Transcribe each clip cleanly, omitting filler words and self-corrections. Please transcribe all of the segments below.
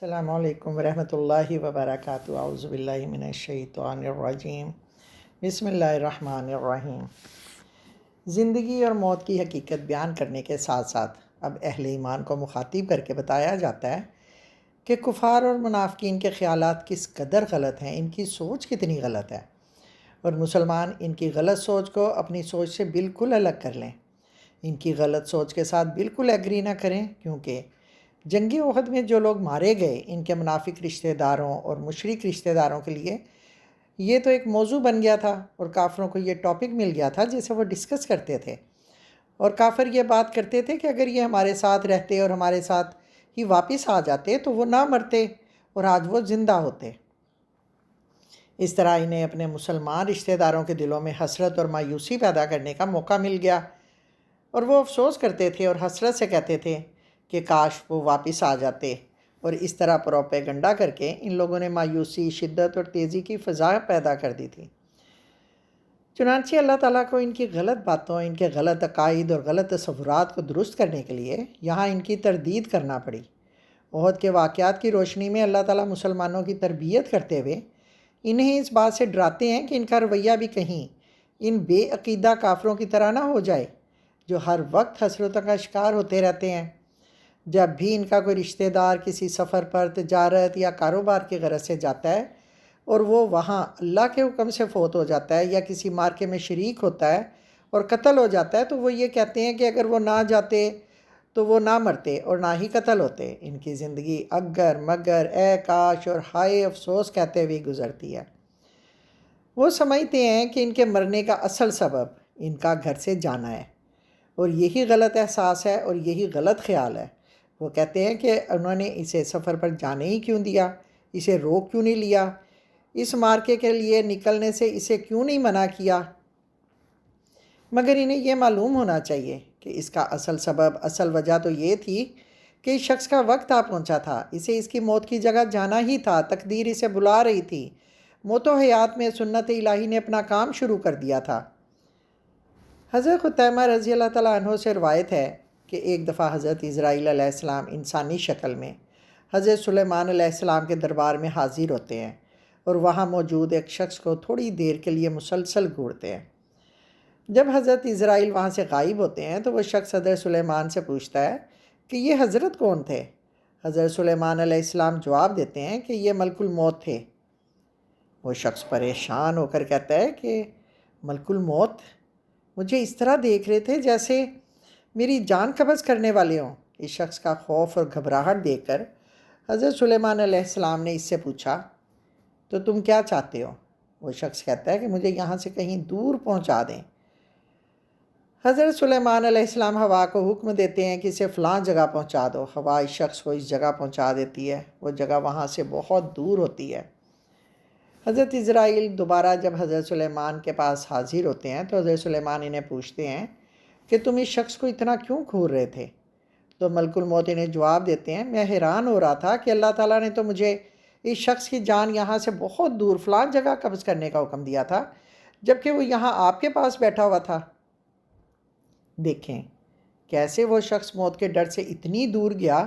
السلام علیکم ورحمۃ اللہ وبرکاتہ۔ اعوذ باللہ من الشیطان الرجیم، بسم اللہ الرحمن الرحیم۔ زندگی اور موت کی حقیقت بیان کرنے کے ساتھ ساتھ اب اہل ایمان کو مخاطب کر کے بتایا جاتا ہے کہ کفار اور منافقین کے خیالات کس قدر غلط ہیں، ان کی سوچ کتنی غلط ہے، اور مسلمان ان کی غلط سوچ کو اپنی سوچ سے بالکل الگ کر لیں، ان کی غلط سوچ کے ساتھ بالکل ایگری نہ کریں، کیونکہ جنگی احد میں جو لوگ مارے گئے ان کے منافق رشتہ داروں اور مشرک رشتہ داروں کے لیے یہ تو ایک موضوع بن گیا تھا، اور کافروں کو یہ ٹاپک مل گیا تھا جسے وہ ڈسکس کرتے تھے، اور کافر یہ بات کرتے تھے کہ اگر یہ ہمارے ساتھ رہتے اور ہمارے ساتھ ہی واپس آ جاتے تو وہ نہ مرتے اور آج وہ زندہ ہوتے۔ اس طرح انہیں اپنے مسلمان رشتہ داروں کے دلوں میں حسرت اور مایوسی پیدا کرنے کا موقع مل گیا، اور وہ افسوس کرتے تھے اور حسرت سے کہتے تھے کہ کاش وہ واپس آ جاتے، اور اس طرح پروپیگنڈا کر کے ان لوگوں نے مایوسی، شدت اور تیزی کی فضا پیدا کر دی تھی۔ چنانچہ اللہ تعالیٰ کو ان کی غلط باتوں، ان کے غلط عقائد اور غلط تصورات کو درست کرنے کے لیے یہاں ان کی تردید کرنا پڑی۔ احد کے واقعات کی روشنی میں اللہ تعالیٰ مسلمانوں کی تربیت کرتے ہوئے انہیں اس بات سے ڈراتے ہیں کہ ان کا رویہ بھی کہیں ان بے عقیدہ کافروں کی طرح نہ ہو جائے جو ہر وقت حسرتوں کا شکار ہوتے رہتے ہیں۔ جب بھی ان کا کوئی رشتہ دار کسی سفر پر، تجارت یا کاروبار کی غرض سے جاتا ہے اور وہ وہاں اللہ کے حکم سے فوت ہو جاتا ہے یا کسی مارکے میں شریک ہوتا ہے اور قتل ہو جاتا ہے، تو وہ یہ کہتے ہیں کہ اگر وہ نہ جاتے تو وہ نہ مرتے اور نہ ہی قتل ہوتے۔ ان کی زندگی اگر مگر، اے کاش اور ہائے افسوس کہتے ہوئے گزرتی ہے۔ وہ سمجھتے ہیں کہ ان کے مرنے کا اصل سبب ان کا گھر سے جانا ہے، اور یہی غلط احساس ہے اور یہی غلط خیال ہے۔ وہ کہتے ہیں کہ انہوں نے اسے سفر پر جانے ہی کیوں دیا، اسے روک کیوں نہیں لیا، اس مارکے کے لیے نکلنے سے اسے کیوں نہیں منع کیا۔ مگر انہیں یہ معلوم ہونا چاہیے کہ اس کا اصل سبب، اصل وجہ تو یہ تھی کہ اس شخص کا وقت آ پہنچا تھا، اسے اس کی موت کی جگہ جانا ہی تھا، تقدیر اسے بلا رہی تھی، موت و حیات میں سنت الہی نے اپنا کام شروع کر دیا تھا۔ حضرت خطیمہ رضی اللہ تعالیٰ عنہ سے روایت ہے کہ ایک دفعہ حضرت اسرائیل علیہ السلام انسانی شکل میں حضرت سلیمان علیہ السلام کے دربار میں حاضر ہوتے ہیں، اور وہاں موجود ایک شخص کو تھوڑی دیر کے لیے مسلسل گھورتے ہیں۔ جب حضرت اسرائیل وہاں سے غائب ہوتے ہیں تو وہ شخص حضرت سلیمان سے پوچھتا ہے کہ یہ حضرت کون تھے؟ حضرت سلیمان علیہ السلام جواب دیتے ہیں کہ یہ ملک الموت تھے۔ وہ شخص پریشان ہو کر کہتا ہے کہ ملک الموت؟ مجھے اس طرح دیکھ رہے تھے جیسے میری جان قبض کرنے والے ہوں۔ اس شخص کا خوف اور گھبراہٹ دیکھ کر حضرت سلیمان علیہ السلام نے اس سے پوچھا تو تم کیا چاہتے ہو؟ وہ شخص کہتا ہے کہ مجھے یہاں سے کہیں دور پہنچا دیں۔ حضرت سلیمان علیہ السلام ہوا کو حکم دیتے ہیں کہ اسے فلاں جگہ پہنچا دو۔ ہوا اس شخص کو اس جگہ پہنچا دیتی ہے، وہ جگہ وہاں سے بہت دور ہوتی ہے۔ حضرت اسرائیل دوبارہ جب حضرت سلیمان کے پاس حاضر ہوتے ہیں تو حضرت سلیمان انہیں پوچھتے ہیں کہ تم اس شخص کو اتنا کیوں گھور رہے تھے؟ تو ملک الموت انہیں جواب دیتے ہیں میں حیران ہو رہا تھا کہ اللہ تعالیٰ نے تو مجھے اس شخص کی جان یہاں سے بہت دور فلاں جگہ قبض کرنے کا حکم دیا تھا، جبکہ وہ یہاں آپ کے پاس بیٹھا ہوا تھا۔ دیکھیں کیسے وہ شخص موت کے ڈر سے اتنی دور گیا۔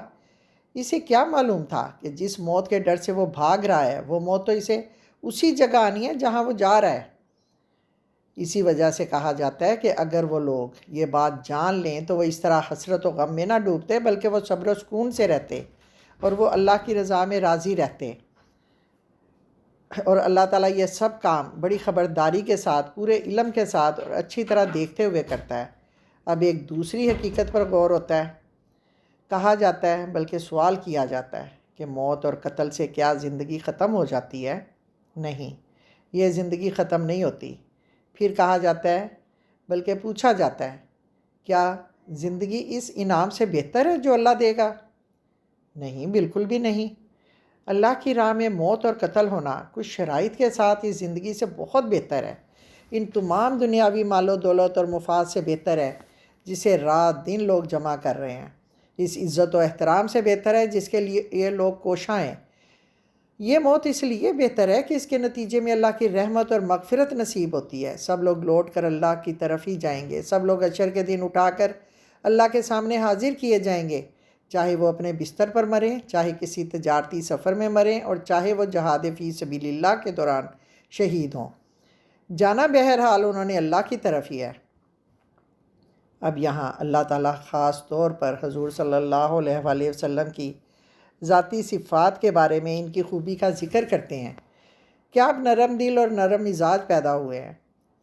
اسے کیا معلوم تھا کہ جس موت کے ڈر سے وہ بھاگ رہا ہے وہ موت تو اسے اسی جگہ آنی ہے جہاں وہ جا رہا ہے۔ اسی وجہ سے کہا جاتا ہے کہ اگر وہ لوگ یہ بات جان لیں تو وہ اس طرح حسرت و غم میں نہ ڈوبتے، بلکہ وہ صبر و سکون سے رہتے اور وہ اللہ کی رضا میں راضی رہتے۔ اور اللہ تعالیٰ یہ سب کام بڑی خبرداری کے ساتھ، پورے علم کے ساتھ اور اچھی طرح دیکھتے ہوئے کرتا ہے۔ اب ایک دوسری حقیقت پر غور ہوتا ہے۔ کہا جاتا ہے، بلکہ سوال کیا جاتا ہے کہ موت اور قتل سے کیا زندگی ختم ہو جاتی ہے؟ نہیں، یہ زندگی ختم نہیں ہوتی۔ پھر کہا جاتا ہے، بلکہ پوچھا جاتا ہے، کیا زندگی اس انعام سے بہتر ہے جو اللہ دے گا؟ نہیں، بالکل بھی نہیں۔ اللہ کی راہ میں موت اور قتل ہونا کچھ شرائط کے ساتھ اس زندگی سے بہت بہتر ہے، ان تمام دنیاوی مال و دولت اور مفاد سے بہتر ہے جسے رات دن لوگ جمع کر رہے ہیں، اس عزت و احترام سے بہتر ہے جس کے لیے یہ لوگ کوشاں ہیں۔ یہ موت اس لیے بہتر ہے کہ اس کے نتیجے میں اللہ کی رحمت اور مغفرت نصیب ہوتی ہے، سب لوگ لوٹ کر اللہ کی طرف ہی جائیں گے، سب لوگ حشر کے دن اٹھا کر اللہ کے سامنے حاضر کیے جائیں گے، چاہے وہ اپنے بستر پر مریں، چاہے کسی تجارتی سفر میں مریں، اور چاہے وہ جہاد فی سبیل اللہ کے دوران شہید ہوں۔ جانا بہرحال انہوں نے اللہ کی طرف ہی ہے۔ اب یہاں اللہ تعالیٰ خاص طور پر حضور صلی اللہ علیہ وآلہ وسلم کی ذاتی صفات کے بارے میں ان کی خوبی کا ذکر کرتے ہیں کہ آپ نرم دل اور نرم مزاج پیدا ہوئے ہیں۔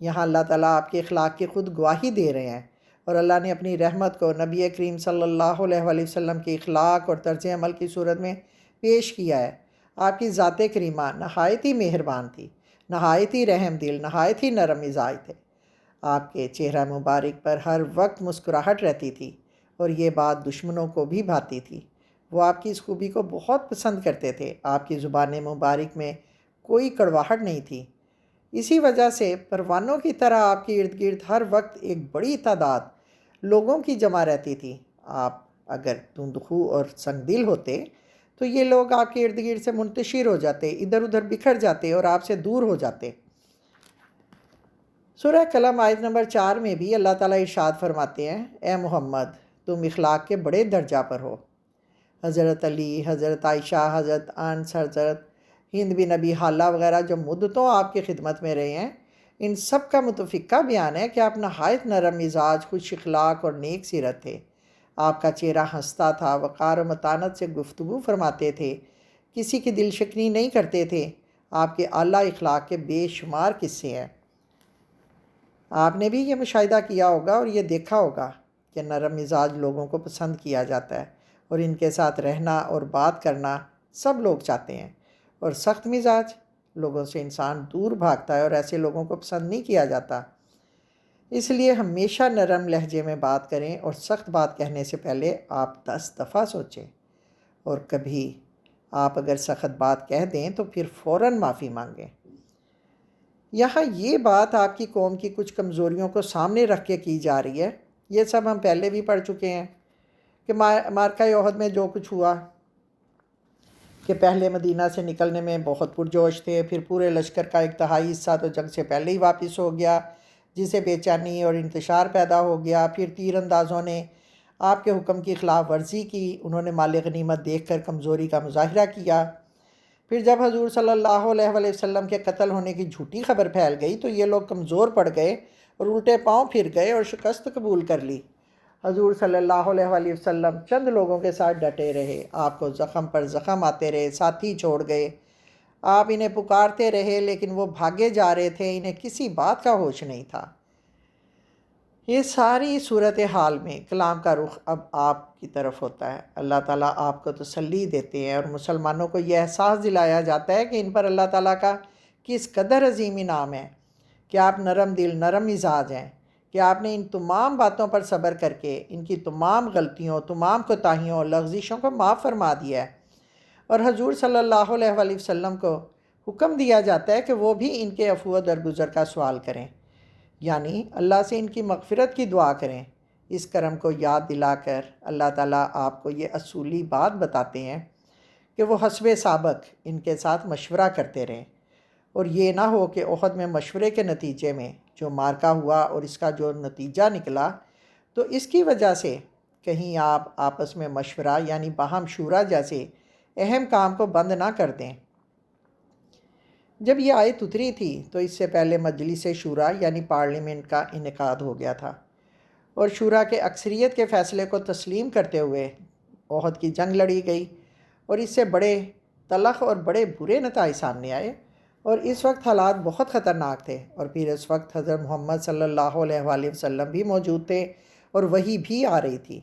یہاں اللہ تعالیٰ آپ کے اخلاق کی خود گواہی دے رہے ہیں، اور اللہ نے اپنی رحمت کو نبی کریم صلی اللہ علیہ وآلہ وسلم کے اخلاق اور طرز عمل کی صورت میں پیش کیا ہے۔ آپ کی ذات کریمہ نہایت ہی مہربان تھی، نہایت ہی رحم دل، نہایت ہی نرم مزاج تھے۔ آپ کے چہرہ مبارک پر ہر وقت مسکراہٹ رہتی تھی، اور یہ بات دشمنوں کو بھی بھاتی تھی۔ وہ آپ کی اس خوبی کو بہت پسند کرتے تھے۔ آپ کی زبان مبارک میں کوئی کڑواہٹ نہیں تھی۔ اسی وجہ سے پروانوں کی طرح آپ کے ارد گرد ہر وقت ایک بڑی تعداد لوگوں کی جمع رہتی تھی۔ آپ اگر تندخو اور سنگ دل ہوتے تو یہ لوگ آپ کے ارد گرد سے منتشر ہو جاتے، ادھر ادھر بکھر جاتے اور آپ سے دور ہو جاتے۔ سورہ قلم آیت نمبر 4 میں بھی اللہ تعالیٰ ارشاد فرماتے ہیں، اے محمد تم اخلاق کے بڑے درجہ پر ہو۔ حضرت علی، حضرت عائشہ، حضرت انس، حضرت ہند بن ابی حالہ وغیرہ جو مدتوں آپ کی خدمت میں رہے ہیں، ان سب کا متفقہ بیان ہے کہ آپ نہایت نرم مزاج، خوش اخلاق اور نیک سیرت تھے۔ آپ کا چہرہ ہنستا تھا، وقار و متانت سے گفتگو فرماتے تھے، کسی کی دل شکنی نہیں کرتے تھے۔ آپ کے اعلیٰ اخلاق کے بے شمار قصے ہیں۔ آپ نے بھی یہ مشاہدہ کیا ہوگا اور یہ دیکھا ہوگا کہ نرم مزاج لوگوں کو پسند کیا جاتا ہے، اور ان کے ساتھ رہنا اور بات کرنا سب لوگ چاہتے ہیں، اور سخت مزاج لوگوں سے انسان دور بھاگتا ہے اور ایسے لوگوں کو پسند نہیں کیا جاتا۔ اس لیے ہمیشہ نرم لہجے میں بات کریں، اور سخت بات کہنے سے پہلے آپ 10 دفعہ سوچیں، اور کبھی آپ اگر سخت بات کہہ دیں تو پھر فوراً معافی مانگیں۔ یہاں یہ بات آپ کی قوم کی کچھ کمزوریوں کو سامنے رکھ کے کی جا رہی ہے۔ یہ سب ہم پہلے بھی پڑھ چکے ہیں کہ معرکہ احد میں جو کچھ ہوا، کہ پہلے مدینہ سے نکلنے میں بہت پرجوش تھے، پھر پورے لشکر کا ایک تہائی حصہ تو جنگ سے پہلے ہی واپس ہو گیا، جسے بے چینی اور انتشار پیدا ہو گیا۔ پھر تیر اندازوں نے آپ کے حکم کی خلاف ورزی کی، انہوں نے مال غنیمت دیکھ کر کمزوری کا مظاہرہ کیا۔ پھر جب حضور صلی اللہ علیہ وآلہ وسلم کے قتل ہونے کی جھوٹی خبر پھیل گئی تو یہ لوگ کمزور پڑ گئے اور الٹے پاؤں پھر گئے اور شکست قبول کر لی۔ حضور صلی اللہ علیہ وآلہ وسلم چند لوگوں کے ساتھ ڈٹے رہے، آپ کو زخم پر زخم آتے رہے، ساتھی چھوڑ گئے، آپ انہیں پکارتے رہے لیکن وہ بھاگے جا رہے تھے، انہیں کسی بات کا ہوش نہیں تھا۔ یہ ساری صورتحال میں کلام کا رخ اب آپ کی طرف ہوتا ہے۔ اللہ تعالیٰ آپ کو تسلی دیتے ہیں، اور مسلمانوں کو یہ احساس دلایا جاتا ہے کہ ان پر اللہ تعالیٰ کا کس قدر عظیم انعام ہے، کہ آپ نرم دل، نرم مزاج ہیں، کہ آپ نے ان تمام باتوں پر صبر کر کے ان کی تمام غلطیوں، تمام کوتاہیوں اور لغزشوں کو معاف فرما دیا ہے۔ اور حضور صلی اللہ علیہ وآلہ وسلم کو حکم دیا جاتا ہے کہ وہ بھی ان کے عفو و درگزر کا سوال کریں، یعنی اللہ سے ان کی مغفرت کی دعا کریں۔ اس کرم کو یاد دلا کر اللہ تعالیٰ آپ کو یہ اصولی بات بتاتے ہیں کہ وہ حسب سابق ان کے ساتھ مشورہ کرتے رہیں، اور یہ نہ ہو کہ احد میں مشورے کے نتیجے میں جو مارکا ہوا اور اس کا جو نتیجہ نکلا، تو اس کی وجہ سے کہیں آپ آپس میں مشورہ یعنی باہم شورا جیسے اہم کام کو بند نہ کر دیں۔ جب یہ آیت اتری تھی تو اس سے پہلے مجلس شورا یعنی پارلیمنٹ کا انعقاد ہو گیا تھا، اور شورا کے اکثریت کے فیصلے کو تسلیم کرتے ہوئے احد کی جنگ لڑی گئی، اور اس سے بڑے تلخ اور بڑے برے نتائج سامنے آئے، اور اس وقت حالات بہت خطرناک تھے، اور پھر اس وقت حضرت محمد صلی اللہ علیہ وآلہ وسلم بھی موجود تھے اور وحی بھی آ رہی تھی۔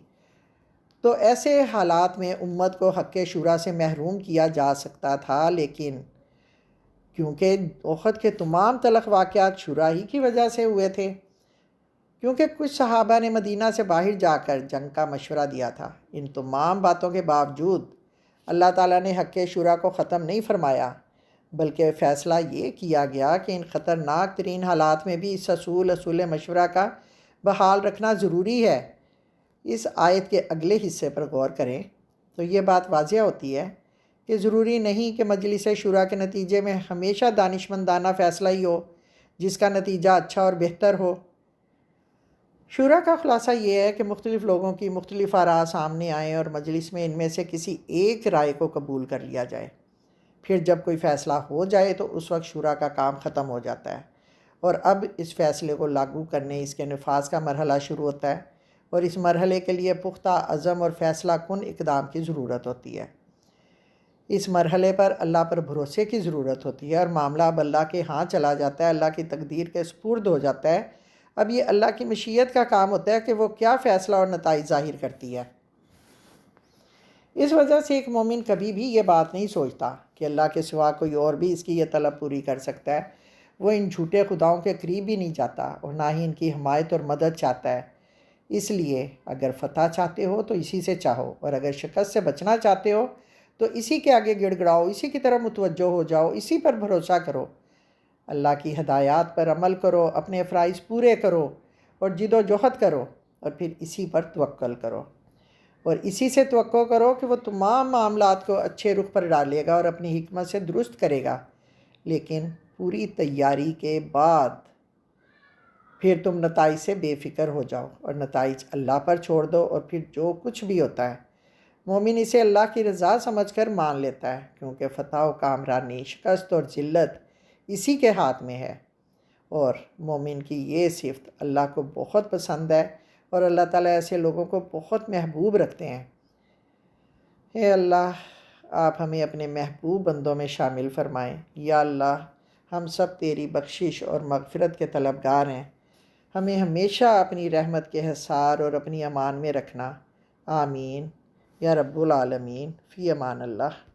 تو ایسے حالات میں امت کو حق شورا سے محروم کیا جا سکتا تھا، لیکن کیونکہ احد کے تمام تلخ واقعات شورا ہی کی وجہ سے ہوئے تھے، کیونکہ کچھ صحابہ نے مدینہ سے باہر جا کر جنگ کا مشورہ دیا تھا۔ ان تمام باتوں کے باوجود اللہ تعالیٰ نے حق شورا کو ختم نہیں فرمایا، بلکہ فیصلہ یہ کیا گیا کہ ان خطرناک ترین حالات میں بھی اس اصول مشورہ کا بحال رکھنا ضروری ہے۔ اس آیت کے اگلے حصے پر غور کریں تو یہ بات واضح ہوتی ہے کہ ضروری نہیں کہ مجلس شورا کے نتیجے میں ہمیشہ دانشمندانہ فیصلہ ہی ہو جس کا نتیجہ اچھا اور بہتر ہو۔ شورا کا خلاصہ یہ ہے کہ مختلف لوگوں کی مختلف آراء سامنے آئیں اور مجلس میں ان میں سے کسی ایک رائے کو قبول کر لیا جائے۔ پھر جب کوئی فیصلہ ہو جائے تو اس وقت شورا کا کام ختم ہو جاتا ہے، اور اب اس فیصلے کو لاگو کرنے، اس کے نفاذ کا مرحلہ شروع ہوتا ہے، اور اس مرحلے کے لیے پختہ عزم اور فیصلہ کن اقدام کی ضرورت ہوتی ہے۔ اس مرحلے پر اللہ پر بھروسے کی ضرورت ہوتی ہے، اور معاملہ اب اللہ کے ہاں چلا جاتا ہے، اللہ کی تقدیر کے سپرد ہو جاتا ہے۔ اب یہ اللہ کی مشیت کا کام ہوتا ہے کہ وہ کیا فیصلہ اور نتائج ظاہر کرتی ہے۔ اس وجہ سے ایک مومن کبھی بھی یہ بات نہیں سوچتا کہ اللہ کے سوا کوئی اور بھی اس کی یہ طلب پوری کر سکتا ہے۔ وہ ان جھوٹے خداؤں کے قریب بھی نہیں جاتا، اور نہ ہی ان کی حمایت اور مدد چاہتا ہے۔ اس لیے اگر فتح چاہتے ہو تو اسی سے چاہو، اور اگر شکست سے بچنا چاہتے ہو تو اسی کے آگے گڑ گڑاؤ، اسی کی طرف متوجہ ہو جاؤ، اسی پر بھروسہ کرو۔ اللہ کی ہدایات پر عمل کرو، اپنے فرائض پورے کرو، اور جد و جہد کرو، اور پھر اسی پر توکل کرو، اور اسی سے توقع کرو کہ وہ تمام معاملات کو اچھے رخ پر ڈالے گا اور اپنی حکمت سے درست کرے گا۔ لیکن پوری تیاری کے بعد پھر تم نتائج سے بے فکر ہو جاؤ، اور نتائج اللہ پر چھوڑ دو، اور پھر جو کچھ بھی ہوتا ہے مومن اسے اللہ کی رضا سمجھ کر مان لیتا ہے، کیونکہ فتح و کامرانی، شکست اور ذلت اسی کے ہاتھ میں ہے۔ اور مومن کی یہ صفت اللہ کو بہت پسند ہے، اور اللہ تعالیٰ ایسے لوگوں کو بہت محبوب رکھتے ہیں۔ اے اللہ، آپ ہمیں اپنے محبوب بندوں میں شامل فرمائیں۔ یا اللہ، ہم سب تیری بخشش اور مغفرت کے طلبگار ہیں۔ ہمیں ہمیشہ اپنی رحمت کے حصار اور اپنی امان میں رکھنا۔ آمین یا رب العالمین۔ فی امان اللہ۔